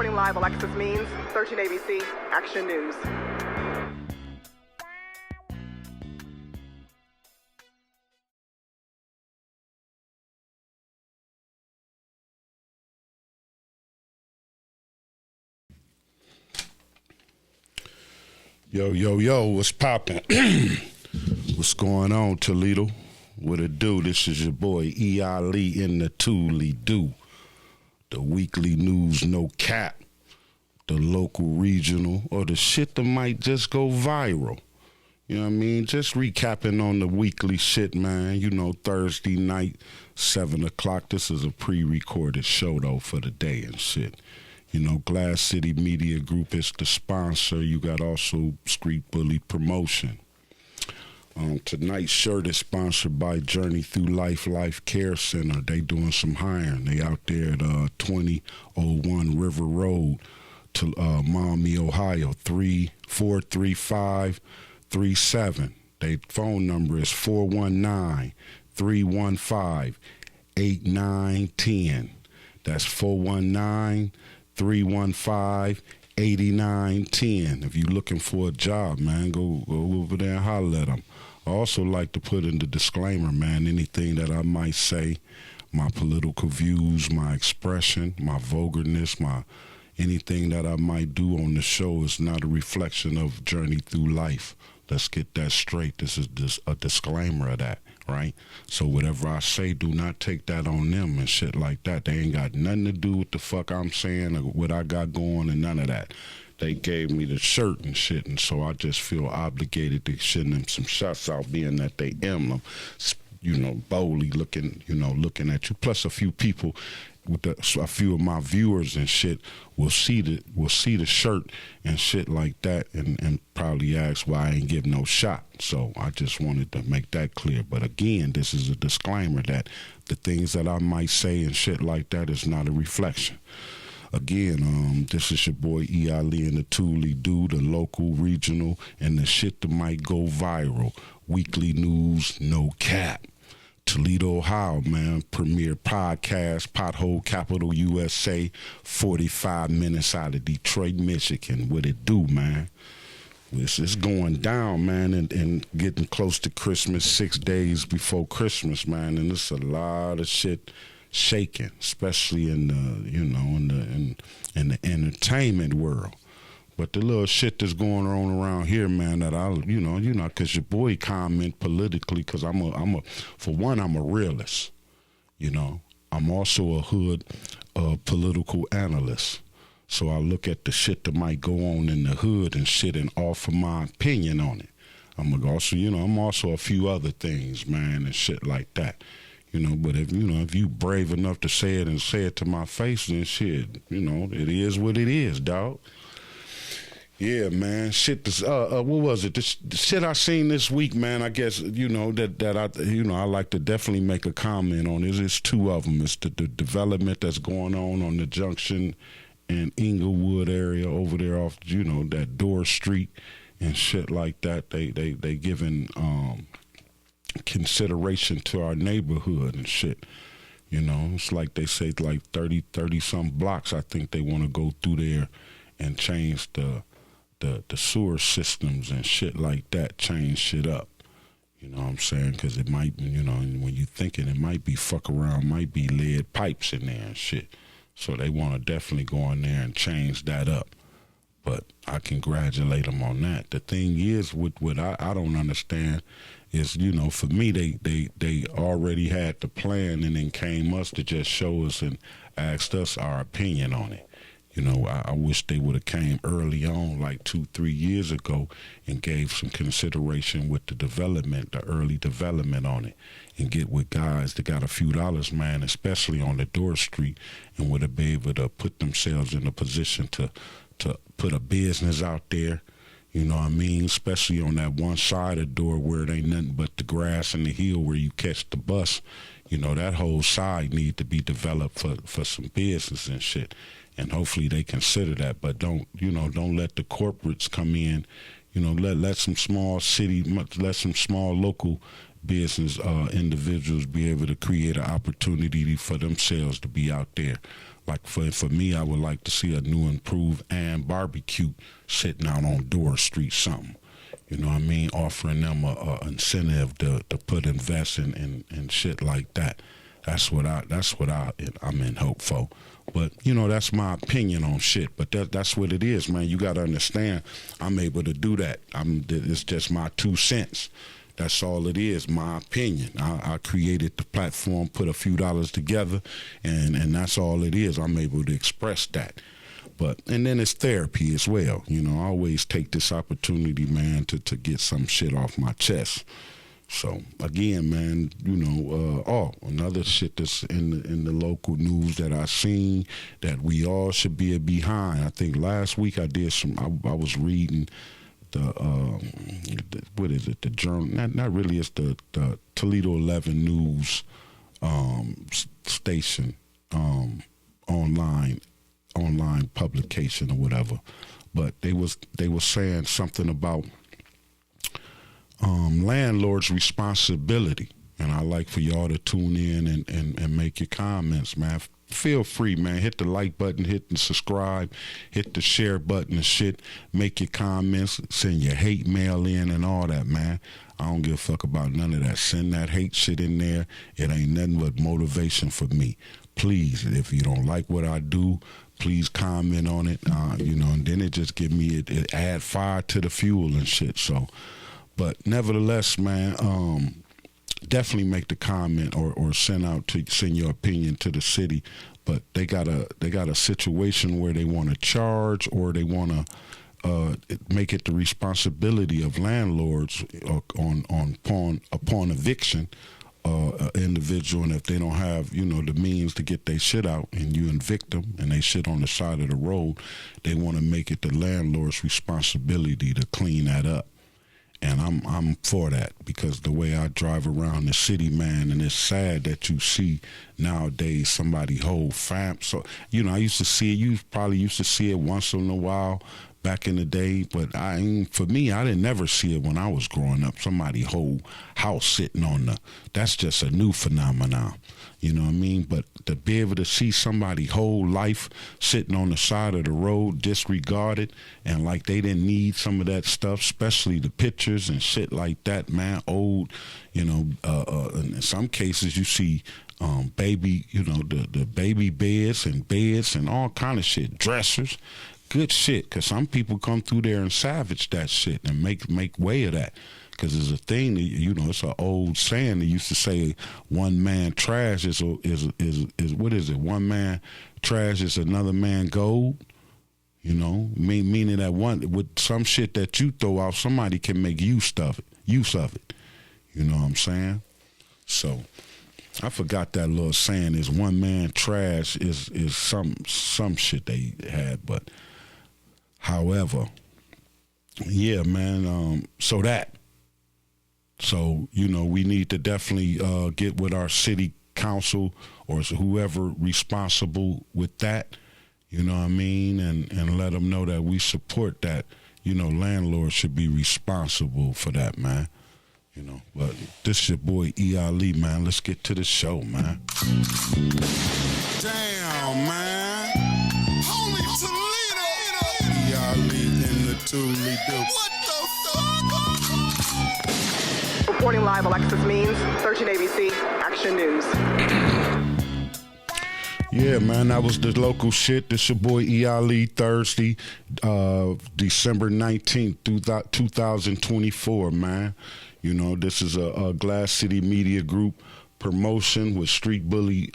Reporting live, Alexis Means, 13 ABC, Action News. Yo, what's poppin'? What's going on, ToLe'Do? What it do? This is your boy E.Ali in the ToLe'Do. The weekly news, no cap. The local, regional, or the shit that might just go viral. You know what I mean? Just recapping on the weekly shit, man. You know, Thursday night, 7 o'clock. This is a pre-recorded show, though, for the day and shit. You know, Glass City Media Group is the sponsor. You got also Street Bully Promotion. Tonight's shirt is sponsored by Journey Through Life Care Center. They doing some hiring. They out there at 2001 River Road to Maumee, Ohio, 43537. Their phone number is 419-315-8910. That's 419-315-8910. If you're looking for a job, man, go over there and holler at them. I also like to put in the disclaimer, man, anything that I might say, my political views, my expression, my vulgarness, anything that I might do on the show is not a reflection of Journey Through Life. Let's get that straight. This is a disclaimer of that, right? So whatever I say, do not take that on them and shit like that. They ain't got nothing to do with the fuck I'm saying or what I got going and none of that. They gave me the shirt and shit, and so I just feel obligated to send them some shots out, being that they emblem, you know, boldly looking at you. Plus a few people a few of my viewers and shit will see the shirt and shit like that and probably ask why I ain't give no shot. So I just wanted to make that clear. But again, this is a disclaimer that the things that I might say and shit like that is not a reflection. Again, this is your boy E.Ali in the ToLe'Do, the local, regional, and the shit that might go viral. Weekly news, no cap. Toledo, Ohio, man, premier podcast, pothole capital USA, 45 minutes out of Detroit, Michigan. What it do, man? It's going down, man, and getting close to Christmas, 6 days before Christmas, man, and it's a lot of shit shaking, especially in the, you know, in the entertainment world. But the little shit that's going on around here, man, that you know, because your boy comment politically, because for one, I'm a realist, you know. I'm also a hood political analyst. So I look at the shit that might go on in the hood and shit and offer my opinion on it. I'm also a few other things, man, and shit like that. You know, but if you brave enough to say it and say it to my face, then shit, you know, it is what it is, dog. Yeah, man. Shit. What was it? The shit I seen this week, man. I guess I like to definitely make a comment on. It's two of them. It's the development that's going on the Junction and Inglewood area over there off, you know, that Door Street and shit like that. They giving consideration to our neighborhood and shit. You know, it's like they say like 30 some blocks. I think they want to go through there and change the sewer systems and shit like that, change shit up. You know what I'm saying? Because it might, you know, when you thinking it might be fuck around, might be lead pipes in there and shit. So they want to definitely go in there and change that up. But I congratulate them on that. The thing is, what I don't understand is, you know, for me, they already had the plan and then came us to just show us and asked us our opinion on it. You know, I wish they would have came early on, like 2-3 years ago, and gave some consideration with the development, the early development on it, and get with guys that got a few dollars, man, especially on the Door Street, and would have been able to put themselves in a position to put a business out there. You know what I mean? Especially on that one side of the door where it ain't nothing but the grass and the hill where you catch the bus. You know, that whole side need to be developed for some business and shit. And hopefully they consider that, but don't let the corporates come in. You know, let some small local business individuals be able to create an opportunity for themselves to be out there. Like for me, I would like to see a new, improved and barbecue sitting out on Door Street, something. You know what I mean? Offering them a incentive to invest in shit like that. That's what I'm in hope for. But you know, that's my opinion on shit. But that's what it is, man. You got to understand, I'm able to do that. It's just my 2 cents. That's all it is, my opinion. I created the platform, put a few dollars together, and that's all it is. I'm able to express that. And then it's therapy as well. You know, I always take this opportunity, man, to get some shit off my chest. So again, man, you know, another shit that's in the local news that I seen that we all should be behind. I think last week I did I was reading what is it? The journal? Not really. It's the ToLe'Do 11 news station, online publication or whatever. But they were saying something about landlord's responsibility, and I like for y'all to tune in and make your comments, man. Feel free, man. Hit the like button, hit the subscribe, hit the share button and shit. Make your comments, send your hate mail in and all that, man. I don't give a fuck about none of that. Send that hate shit in there. It ain't nothing but motivation for me. Please, if you don't like what I do, please comment on it, you know, and then it just give me, it add fire to the fuel and shit. So, but nevertheless, man, definitely make the comment or send your opinion to the city. But they got a situation where they want to charge, or they want to make it the responsibility of landlords upon eviction, individual, and if they don't have, you know, the means to get their shit out, and you evict them and they shit on the side of the road, they want to make it the landlord's responsibility to clean that up. And I'm for that, because the way I drive around the city, man, and it's sad that you see nowadays somebody hold fam. So, you know, I used to see it. You probably used to see it once in a while back in the day, but for me, I didn't never see it when I was growing up. Somebody whole house sitting on that's just a new phenomenon. You know what I mean? But to be able to see somebody whole life sitting on the side of the road, disregarded, and like they didn't need some of that stuff, especially the pictures and shit like that, man, old, you know, in some cases you see baby, you know, the baby beds and all kind of shit, dressers, good shit, because some people come through there and savage that shit and make way of that. Because there's a thing that, you know, it's an old saying that used to say, one man trash is what is it? One man trash is another man gold. You know, meaning that with some shit that you throw out, somebody can make use of it. You know what I'm saying? So I forgot that little saying is one man trash is some shit they had, but however, yeah, man. So, you know, we need to definitely get with our city council or whoever responsible with that, you know what I mean, and let them know that we support that. You know, landlords should be responsible for that, man. You know, but this your boy E.Ali, man. Let's get to the show, man. Damn, man. Holy ToLe'Do. E.Ali in the ToLeDo. What the fuck? Reporting live, Alexis Means, 13 ABC, Action News. Yeah, man, that was the local shit. This your boy E.Ali, Thursday, December 19th, 2024, man. You know, this is a Glass City Media Group promotion with Street Bully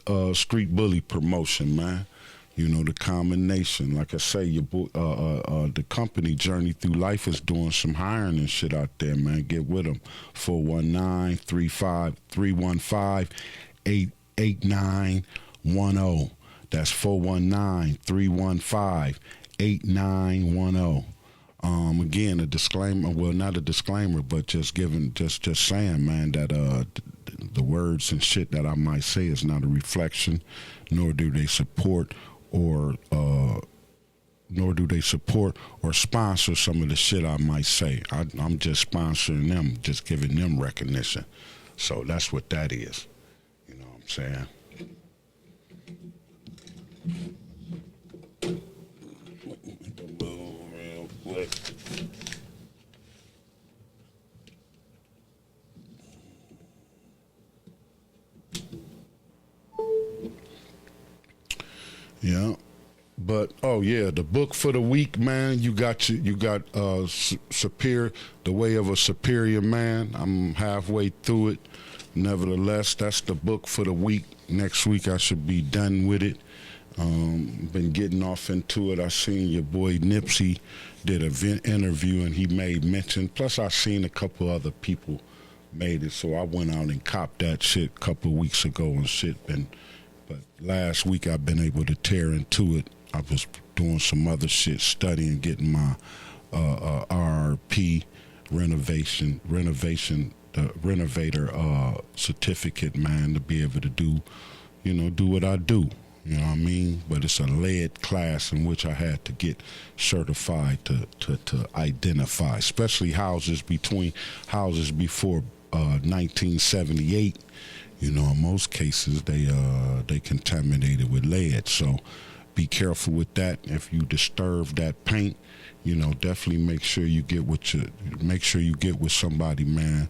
promotion, man. You know, the combination. Like I say, your boy, the company Journey Through Life is doing some hiring and shit out there, man. Get with them. 419-315-315-8910. That's 419-315-8910. Again, a disclaimer. Well, not a disclaimer, but just saying, man, that the words and shit that I might say is not a reflection, nor do they support or sponsor some of the shit I might say. I'm just sponsoring them, just giving them recognition. So that's what that is. You know what I'm saying? Yeah. But oh yeah, the book for the week, man. You got Superior, The Way of a Superior Man. I'm halfway through it. Nevertheless, that's the book for the week. Next week I should be done with it. Been getting off into it. I seen your boy Nipsey did an interview and he made mention. Plus I seen a couple other people made it, so I went out and copped that shit a couple of weeks ago and shit. But last week I've been able to tear into it. I was doing some other shit, studying, getting my RRP the renovator certificate, man, to be able to do what I do. You know what I mean? But it's a lead class in which I had to get certified to identify, especially houses before 1978. You know, in most cases they contaminated with lead. So be careful with that. If you disturb that paint, you know, definitely make sure you get with somebody, man,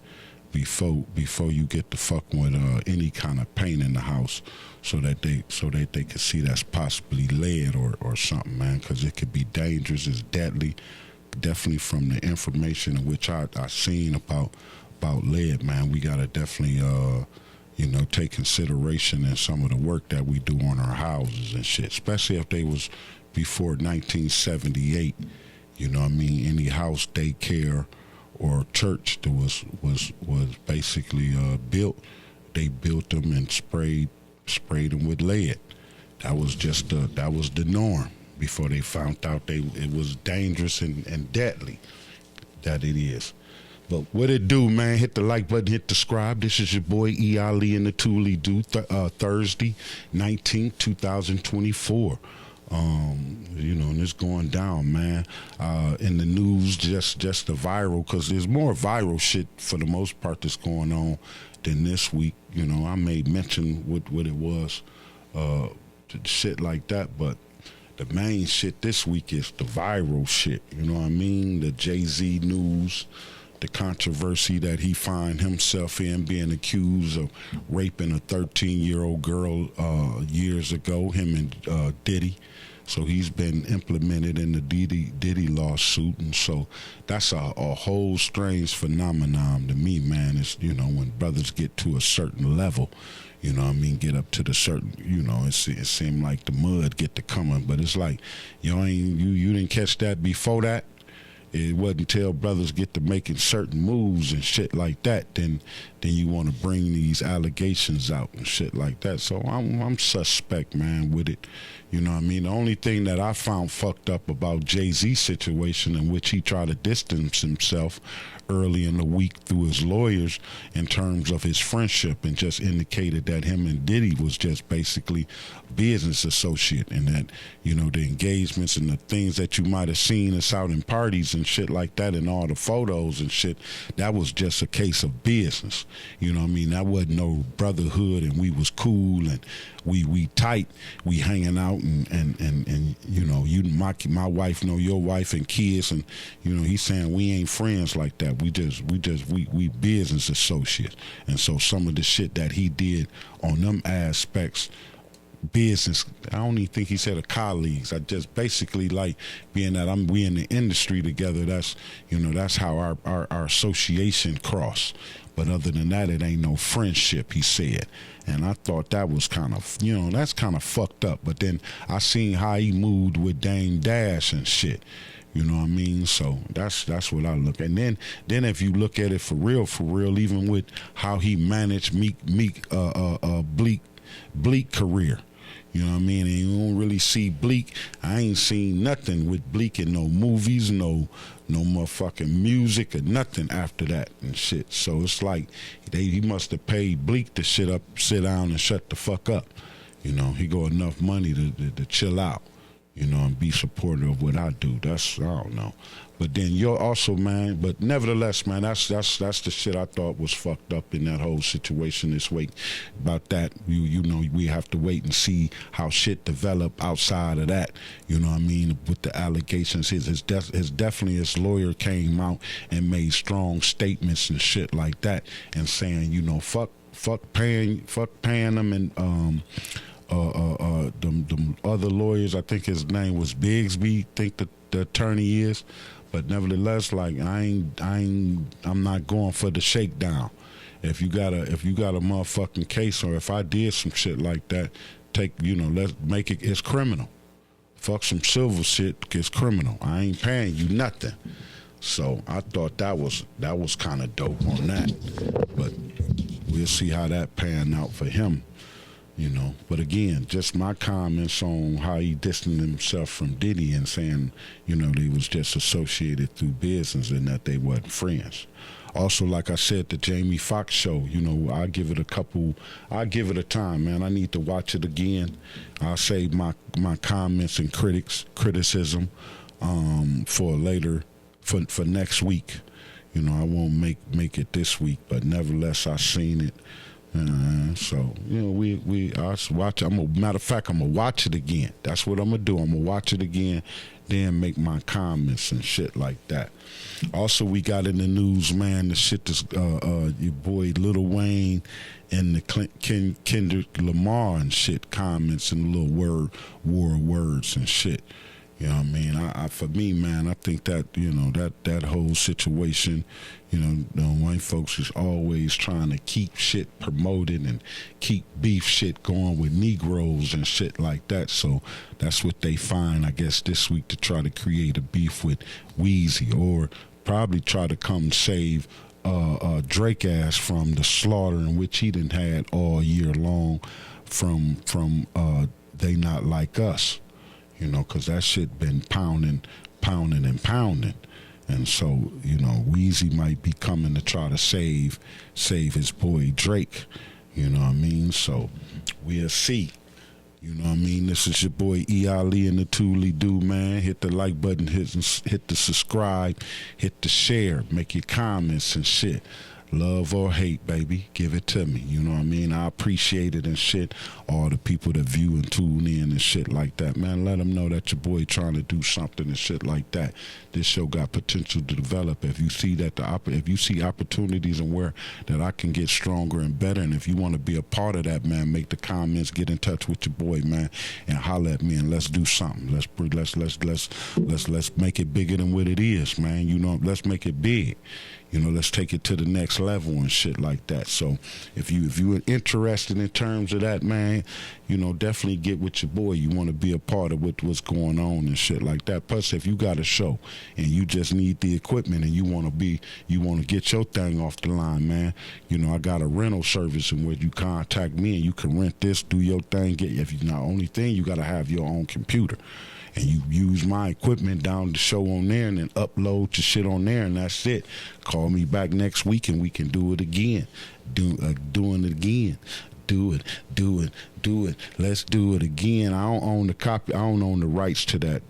before you get to fucking with any kind of paint in the house, so that they can see that's possibly lead or something, man, because it could be dangerous. It's deadly. Definitely from the information in which I seen about lead, man, we gotta definitely take consideration in some of the work that we do on our houses and shit, especially if they was before 1978. You know what I mean? Any house, daycare, or church that was basically built, they built them and sprayed them with lead. That was the norm before they found out it was dangerous and deadly that it is. But what it do, man? Hit the like button, hit the subscribe. This is your boy E.Ali and the ToLe'Do, Thursday, 19th, 2024. And it's going down, man. In the news, just the viral, because there's more viral shit for the most part that's going on than this week. You know, I may mention what it was, shit like that, but the main shit this week is the viral shit. You know what I mean? The Jay-Z news, the controversy that he find himself in, being accused of raping a 13-year-old girl years ago, him and Diddy. So he's been implemented in the Diddy lawsuit, and so that's a whole strange phenomenon to me, man. It's, when brothers get to a certain level, you know what I mean, get up to the certain, it seemed like the mud get to coming, but it's like, you didn't catch that before that. It wasn't until brothers get to making certain moves and shit like that, then you want to bring these allegations out and shit like that. So I'm suspect, man, with it. You know what I mean? The only thing that I found fucked up about Jay-Z's situation, in which he tried to distance himself early in the week through his lawyers in terms of his friendship, and just indicated that him and Diddy was just basically business associate, and that, the engagements and the things that you might have seen us out in parties and shit like that, and all the photos and shit, that was just a case of business. You know what I mean? That wasn't no brotherhood, and we was cool, and we tight, we hanging out, and my wife know your wife and kids, and he's saying we ain't friends like that. We business associates. And so some of the shit that he did on them aspects, business, I don't even think he said of colleagues. I just basically like, being that we in the industry together, that's how our association cross. But other than that, it ain't no friendship, he said. And I thought that was kind of, that's kind of fucked up. But then I seen how he moved with Dame Dash and shit. You know what I mean? So that's what I look at. And then if you look at it for real, even with how he managed Bleak career. You know what I mean? And you don't really see Bleak. I ain't seen nothing with Bleak in no movies, no motherfucking music or nothing after that and shit. So it's like he must have paid Bleak to sit down and shut the fuck up. He got enough money to chill out, and be supportive of what I do. I don't know. But then you're also, man, but nevertheless, man, that's the shit I thought was fucked up in that whole situation this week. About that, we have to wait and see how shit develop outside of that. You know what I mean? With the allegations, his lawyer came out and made strong statements and shit like that, and saying, fuck paying them and them other lawyers. I think his name was Bigsby. Think the attorney is, but nevertheless, like I'm not going for the shakedown. If you got a motherfucking case, or if I did some shit like that, let's make it's criminal. Fuck some civil shit, it's criminal. I ain't paying you nothing. So I thought that was kind of dope on that, but we'll see how that pan out for him. But again, just my comments on how he distanced himself from Diddy and saying, they was just associated through business and that they wasn't friends. Also, like I said, the Jamie Foxx show, I give it a time, man. I need to watch it again. I'll save my comments and criticism for later, for next week. I won't make it this week, but nevertheless, I seen it. So I watch. Matter of fact, I'm gonna watch it again. That's what I'm gonna do. I'm gonna watch it again, then make my comments and shit like that. Also, we got in the news, man, the shit that's your boy Lil Wayne and the Kendrick Lamar and shit comments and a little war of words and shit. You know what I mean? I for me, man, I think that, that whole situation, the white folks is always trying to keep shit promoted and keep beef shit going with Negroes and shit like that. So that's what they find, I guess, this week to try to create a beef with Weezy, or probably try to come save Drake ass from the slaughter in which he done had all year long from They Not Like Us. Because that shit been pounding. And so, Weezy might be coming to try to save his boy Drake. You know what I mean? So we'll see. You know what I mean? This is your boy E.Ali and the ToLe'Do, man. Hit the like button, hit the subscribe, hit the share, make your comments and shit. Love or hate, baby, give it to me. You know what I mean? I appreciate it and shit. All the people that view and tune in and shit like that, man. Let them know that your boy trying to do something and shit like that. This show got potential to develop. If you see that if you see opportunities and where that I can get stronger and better, and if you want to be a part of that, man, make the comments, get in touch with your boy, man, and holler at me and let's do something. Let's make it bigger than what it is, man. Let's make it big. Let's take it to the next level and shit like that. So if you're interested in terms of that, man, definitely get with your boy. You want to be a part of what's going on and shit like that. Plus, if you got a show and you just need the equipment and you want to get your thing off the line, man, I got a rental service in where you contact me and you can rent this, do your thing. Only thing, you got to have your own computer. And you use my equipment down the show on there and then upload your shit on there, and that's it. Call me back next week and we can do it again. Doing it again. Do it. Let's do it again. I don't own the copy. I don't own the rights to that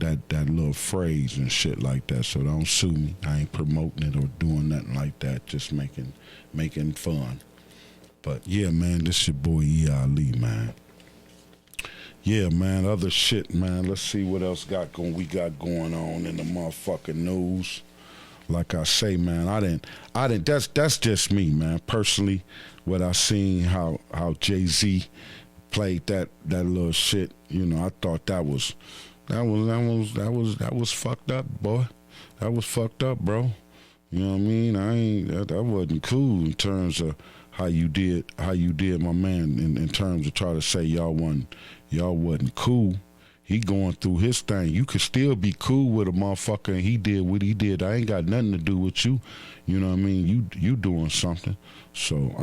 little phrase and shit like that. So don't sue me. I ain't promoting it or doing nothing like that. Just making fun. But yeah, man, this your boy E.Ali, man. Yeah, man, other shit, man. Let's see what else we got going on in the motherfucking news. Like I say, man, I didn't that's just me, man. Personally, what I seen how Jay-Z played that little shit, I thought that was fucked up, boy. That was fucked up, bro. You know what I mean? That wasn't cool in terms of how you did my man in terms of try to say y'all wasn't cool. He going through his thing. You could still be cool with a motherfucker and he did what he did. I ain't got nothing to do with you. You know what I mean? You doing something. So I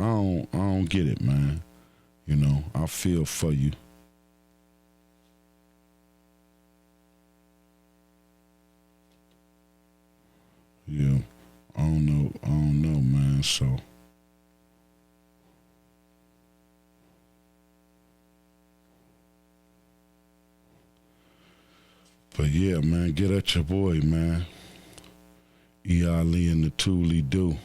don't get it, man. I feel for you. Yeah. I don't know, man. So but yeah, man, get at your boy, man. E.Ali and the ToLe'Do. I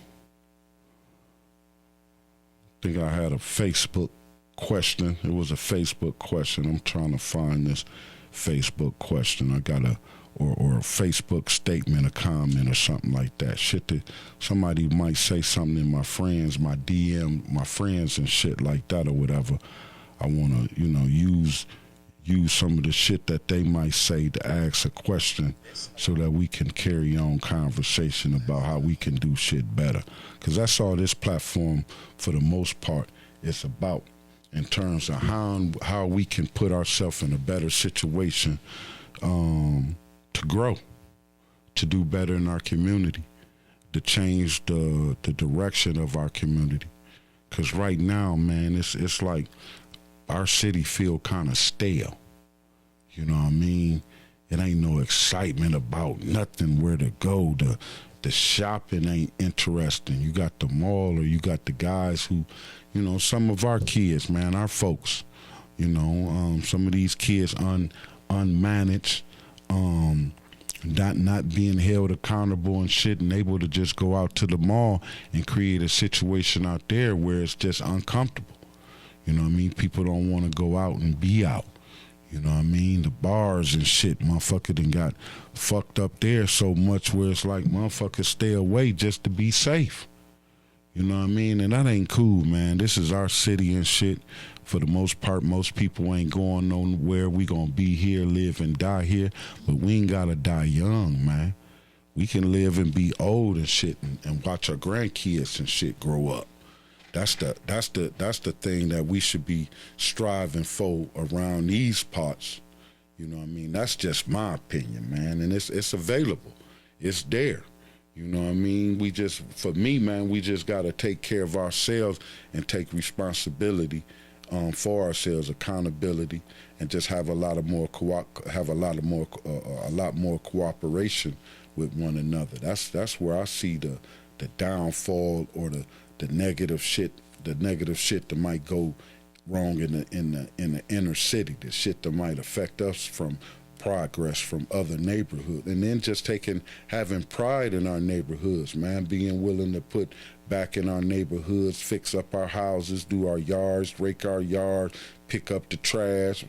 think I had a Facebook question. It was a Facebook question. I'm trying to find this Facebook question. I got or a Facebook statement, a comment or something like that. Shit that somebody might say something in my friends, my DM, my friends and shit like that or whatever. I want to, use some of the shit that they might say to ask a question so that we can carry on conversation about how we can do shit better. Because that's all this platform, for the most part, is about, in terms of how we can put ourselves in a better situation to grow, to do better in our community, to change the direction of our community. Because right now, man, it's like our city feel kind of stale. You know what I mean? It ain't no excitement about nothing, where to go. The shopping ain't interesting. You got the mall, or you got the guys who, some of our kids, man, our folks, some of these kids unmanaged, not being held accountable and shit, and able to just go out to the mall and create a situation out there where it's just uncomfortable. You know what I mean? People don't want to go out and be out. You know what I mean? The bars and shit, motherfucker done got fucked up there so much where it's like motherfuckers stay away just to be safe. You know what I mean? And that ain't cool, man. This is our city and shit. For the most part, most people ain't going nowhere. We gonna be here, live and die here, but we ain't gotta die young, man. We can live and be old and shit, and watch our grandkids and shit grow up. That's the thing that we should be striving for around these parts. You know what I mean? That's just my opinion, man. And it's available. It's there. You know what I mean? For me, man, we just got to take care of ourselves and take responsibility for ourselves, accountability, and just have a lot more cooperation with one another. That's where I see the downfall, or the negative shit that might go wrong in the inner city, the shit that might affect us from progress from other neighborhoods. And then just having pride in our neighborhoods, man, being willing to put back in our neighborhoods, fix up our houses, do our yards, rake our yards, pick up the trash,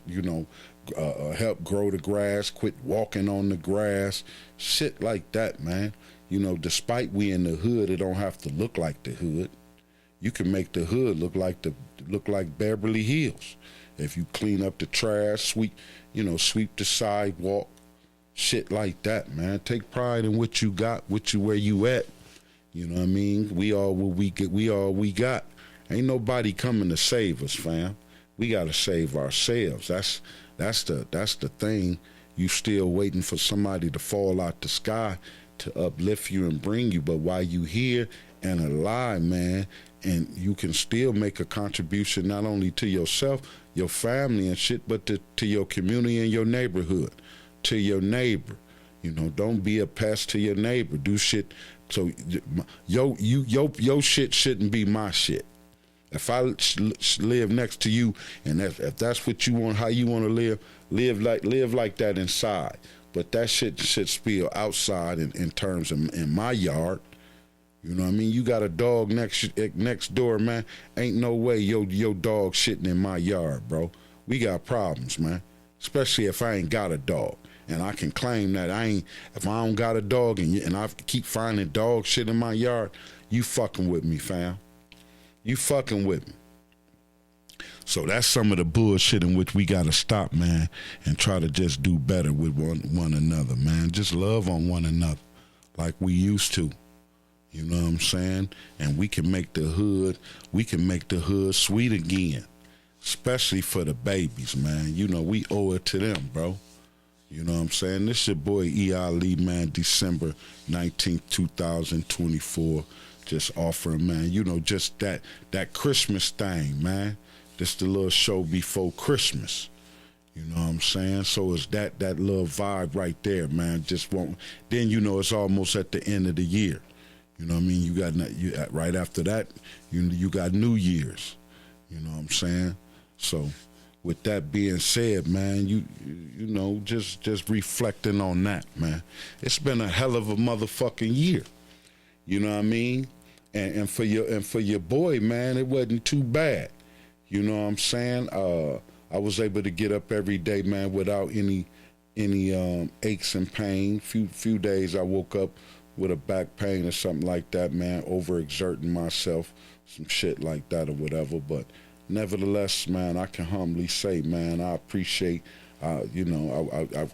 help grow the grass, quit walking on the grass, shit like that, man. Despite we in the hood, it don't have to look like the hood. You can make the hood look like Beverly Hills if you clean up the trash, sweep the sidewalk, shit like that, man. Take pride in what you got, where you at. You know what I mean? We all what we get. We all we got. Ain't nobody coming to save us, fam. We gotta save ourselves. That's the thing. You still waiting for somebody to fall out the sky to uplift you and bring you. But while you here and alive, man, and you can still make a contribution not only to yourself, your family and shit, but to your community and your neighborhood, to your neighbor. Don't be a pest to your neighbor. Do shit so your shit shouldn't be my shit. If I live next to you, and if that's what you want, how you want to live like that inside. But that shit should spill outside in terms of in my yard. You know what I mean? You got a dog next door, man. Ain't no way your dog shitting in my yard, bro. We got problems, man. Especially if I ain't got a dog. And I can claim that if I don't got a dog and I keep finding dog shit in my yard, you fucking with me, fam. You fucking with me. So that's some of the bullshit in which we got to stop, man, and try to just do better with one another, man. Just love on one another like we used to. You know what I'm saying? And we can make the hood sweet again, especially for the babies, man. We owe it to them, bro. You know what I'm saying? This your boy E.Ali, man, December 19th, 2024. Just offering, man, just that Christmas thing, man. This the little show before Christmas. You know what I'm saying? So it's that little vibe right there, man. Then it's almost at the end of the year. You know what I mean? You got right after that, you got New Year's. You know what I'm saying? So with that being said, man, just reflecting on that, man. It's been a hell of a motherfucking year. You know what I mean? And for your boy, man, it wasn't too bad. You know what I'm saying? I was able to get up every day, man, without any aches and pain. Few days I woke up with a back pain or something like that, man, overexerting myself, some shit like that or whatever. But nevertheless, man, I can humbly say, man, I appreciate. You know,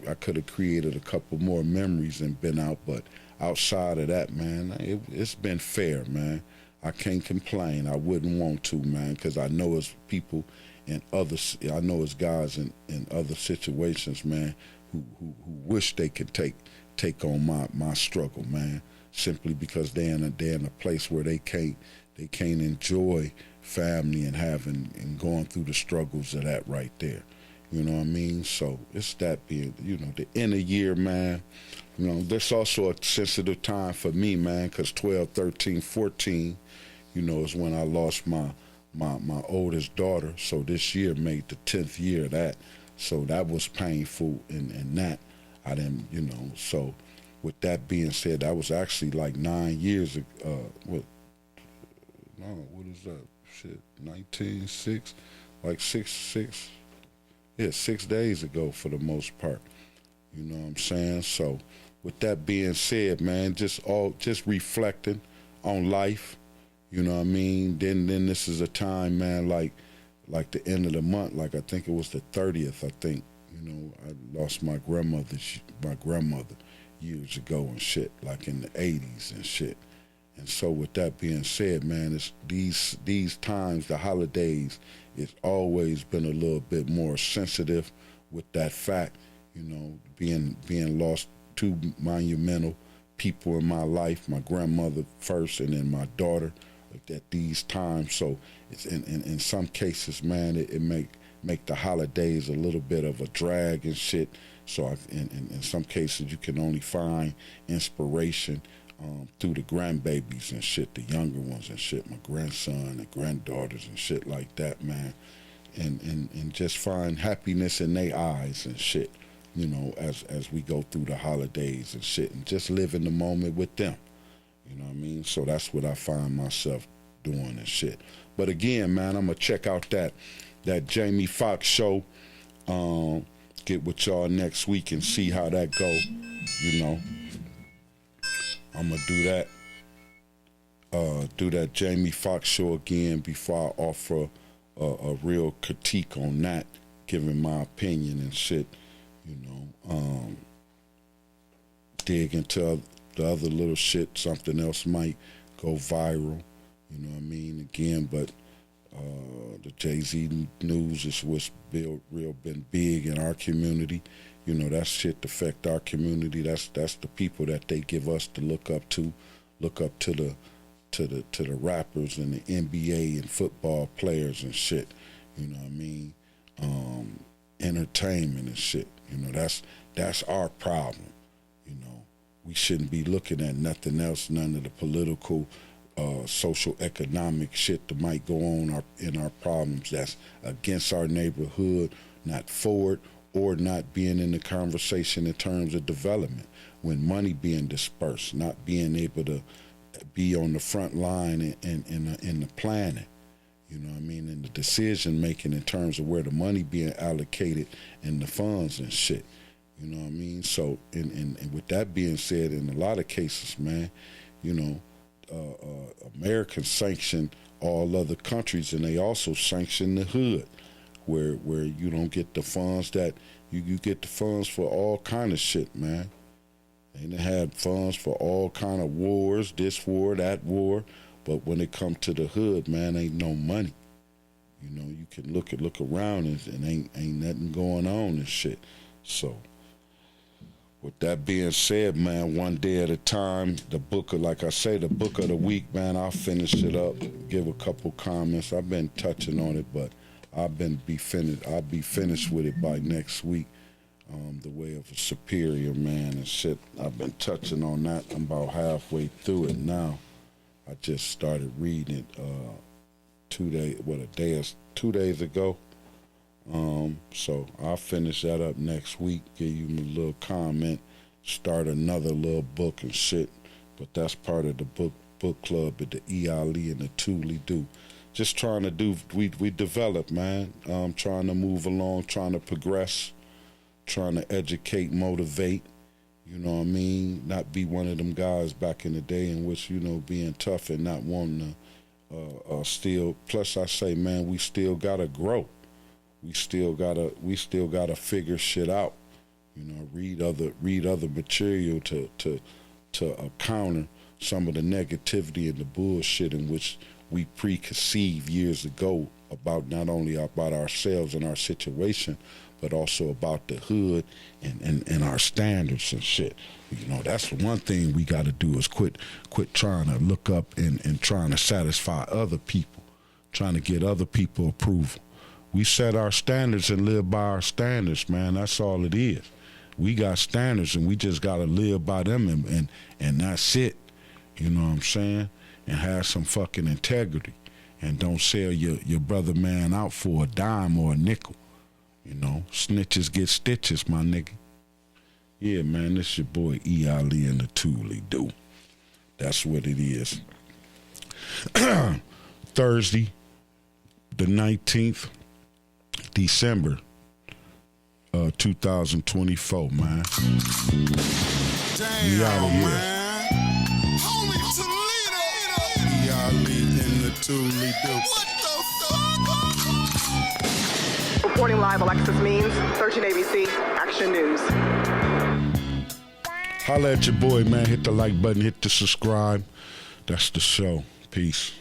I could have created a couple more memories and been out, but outside of that, man, it's been fair, man. I can't complain. I wouldn't want to, man, because I know it's people in I know it's guys in other situations, man, who wish they could take on my struggle, man, simply because they're in a place where they can't enjoy family and going through the struggles of that right there. You know what I mean? So it's that being, you know, the end of year, man. You know, there's also a sensitive time for me, man, because 12, 13, 14, you know, is when I lost my oldest daughter. So this year made the 10th year of that. So that was painful, and that I didn't, you know. So with that being said, that was actually like 9 years ago. What is that? Shit, 1906, like six. Yeah, 6 days ago for the most part. You know what I'm saying? So with that being said, man, just reflecting on life. You know what I mean? Then this is a time, man, like the end of the month, like I think it was the 30th, I think. You know, I lost my grandmother years ago and shit, like in the 80s and shit. And so with that being said, man, it's these times, the holidays, it's always been a little bit more sensitive with that fact, you know, being lost two monumental people in my life, my grandmother first and then my daughter at these times. So it's in some cases, man, it make the holidays a little bit of a drag and shit. So in some cases you can only find inspiration through the grandbabies and shit, the younger ones and shit, my grandson and granddaughters and shit like that, man. And just find happiness in their eyes and shit, you know, as we go through the holidays and shit, and just live in the moment with them. You know what I mean? So that's what I find myself doing and shit. But again, man, I'm gonna check out that Jamie Foxx show. Get with y'all next week and see how that go. You know, I'm gonna do that Jamie Foxx show again before I offer a real critique on that, giving my opinion and shit. You know, dig into the other little shit. Something else might go viral. You know what I mean? Again, but the Jay-Z news is what's been big in our community. You know, that shit affect our community. That's the people that they give us to look up to the rappers and the NBA and football players and shit. You know what I mean? Entertainment and shit. You know, that's our problem. You know, we shouldn't be looking at nothing else, none of the political, social, economic shit that might go on in our problems that's against our neighborhood, not forward, or not being in the conversation in terms of development. When money being dispersed, not being able to be on the front line in the planning, you know what I mean, in the decision making in terms of where the money being allocated and the funds and shit. You know what I mean? So, and with that being said, in a lot of cases, man, you know, Americans sanction all other countries, and they also sanction the hood, where you don't get the funds that you get the funds for all kind of shit, man. They done had funds for all kind of wars, this war, that war, but when it come to the hood, man, ain't no money. You know, you can look around and ain't nothing going on and shit. So, with that being said, man, one day at a time, the book of the week, man, I'll finish it up, give a couple comments. I've been touching on it, but I'll be finished with it by next week. The Way of a Superior Man and shit. I've been touching on that. I'm about halfway through it now. I just started reading it 2 days ago. So I'll finish that up next week, give you a little comment, start another little book and shit. But that's part of the book club at the E.Ali and the ToLe'Do. Just trying to do, we develop, man. Trying to move along, trying to progress, trying to educate, motivate, you know what I mean? Not be one of them guys back in the day in which, you know, being tough and not wanting Still, plus I say, man, we still gotta grow. We still gotta figure shit out. You know, read other material to counter some of the negativity and the bullshit in which we preconceived years ago about not only about ourselves and our situation, but also about the hood and our standards and shit. You know, that's the one thing we got to do is quit trying to look up and trying to satisfy other people, trying to get other people approval. We set our standards and live by our standards, man. That's all it is. We got standards and we just got to live by them and that's it. You know what I'm saying? And have some fucking integrity and don't sell your brother man out for a dime or a nickel. You know, snitches get stitches, my nigga. Yeah, man, this your boy E.Ali and the ToLe'Do. That's what it is. Thursday, the 19th, December, 2024, man. Damn, We out of here. man. Holy Toledo. E.Ali and the ToLe'Do. What the fuck? Reporting live, Alexis Means, 13 ABC, Action News. Holla at your boy, man. Hit the like button, hit the subscribe. That's the show. Peace.